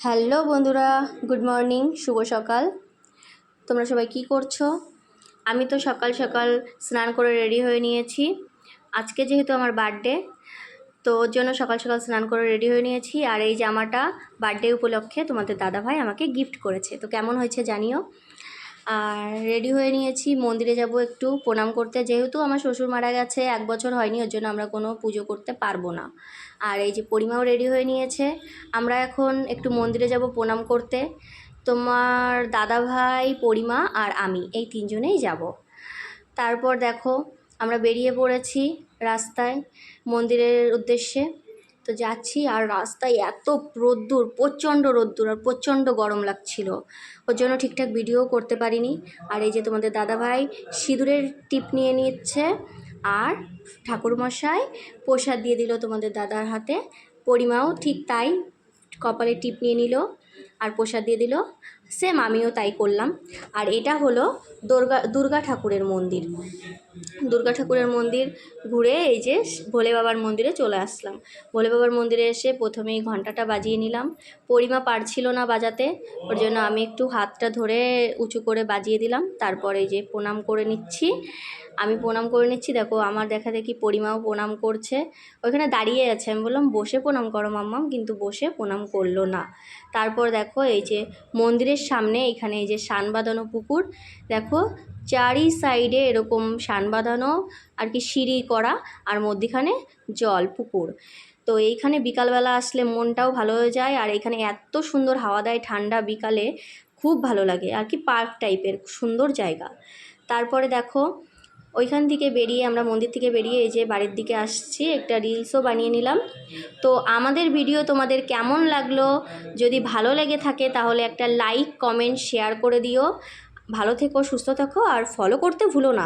Hello বন্ধুরা, good morning, শুভ সকাল। তোমরা সবাই কি করছো? আমি তো সকাল সকাল স্নান করে রেডি হয়ে নিয়েছি। আজকে যেহেতু আমার বার্থডে, তো ওর জন্য সকাল সকাল স্নান করে রেডি হয়ে নিয়েছি। আর এই জামাটা বার্থডে উপলক্ষে তোমাদের দাদাভাই আমাকে গিফট করেছে, তো কেমন হয়েছে জানিও। আর রেডি হয়ে নিয়েছি, মন্দিরে যাব একটু প্রণাম করতে। যেহেতু আমার শ্বশুর মারা গেছে, 1 বছর হয়নি, ওর জন্য আমরা কোনো পুজো করতে পারবো না। আর এই যে পরিমাও রেডি হয়ে নিয়েছে, আমরা এখন একটু মন্দিরে যাব প্রণাম করতে। তোমার দাদাভাই, পরিমা আর আমি এই 3 জনেই যাব। তারপর দেখো আমরা বেরিয়ে পড়েছি রাস্তায় মন্দিরের উদ্দেশ্যে। তো যাচ্ছি, আর রাস্তায় এত রোদ্দুর, প্রচণ্ড রোদ্দুর, আর প্রচণ্ড গরম লাগছিল, ওর জন্য ঠিকঠাক ভিডিও করতে পারিনি। আর এই যে তোমাদের দাদাভাই সিঁদুরের টিপ নিয়ে নিচ্ছে, আর ঠাকুরমশাই প্রসাদ দিয়ে দিল তোমাদের দাদার হাতে। পরিমাও ঠিক তাই, কপালে টিপ নিয়ে নিল আর প্রসাদ দিয়ে দিল। সেম আমিও তাই করলাম। আর এটা হলো দুর্গা ঠাকুরের মন্দির। দুর্গা ঠাকুরের মন্দির ঘুরে এই যে ভোলে বাবার মন্দিরে চলে আসলাম। ভোলে বাবার মন্দিরে এসে প্রথমেই ঘন্টাটা বাজিয়ে নিলাম। পরিমা পারছিল না বাজাতে, ওর জন্য আমি একটু হাতটা ধরে উঁচু করে বাজিয়ে দিলাম। তারপরে এই যে প্রণাম করে নিচ্ছি, আমি প্রণাম করে নিচ্ছি। দেখো আমার দেখা দেখি পরিমাও প্রণাম করছে, ওইখানে দাঁড়িয়ে আছে। আমি বললাম বসে প্রণাম করো মাম্মাম, কিন্তু বসে প্রণাম করলো না। তারপর দেখো এই যে মন্দিরের সামনে এখানে এই যে শান বাঁধানো পুকুর, দেখো চারি সাইডে এরকম শান বাঁধানো আর কি, সিঁড়ি করা, আর মধ্যিখানে জল, পুকুর। তো এইখানে বিকালবেলা আসলে মনটাও ভালো হয়ে যায়। আর এখানে এত সুন্দর হাওয়া দেয় ঠান্ডা বিকালে, খুব ভালো লাগে আর কি, পার্ক টাইপের সুন্দর জায়গা। তারপরে দেখো ওইখান থেকে বেরিয়ে, আমরা মন্দির থেকে বেরিয়ে এই যে বাড়ির দিকে আসছি, একটা রিলসও বানিয়ে নিলাম। তো আমাদের ভিডিও তোমাদের কেমন লাগলো? যদি ভালো লেগে থাকে তাহলে একটা লাইক, কমেন্ট, শেয়ার করে দিও। ভালো থেকো, সুস্থ থাকো, আর ফলো করতে ভুলো না।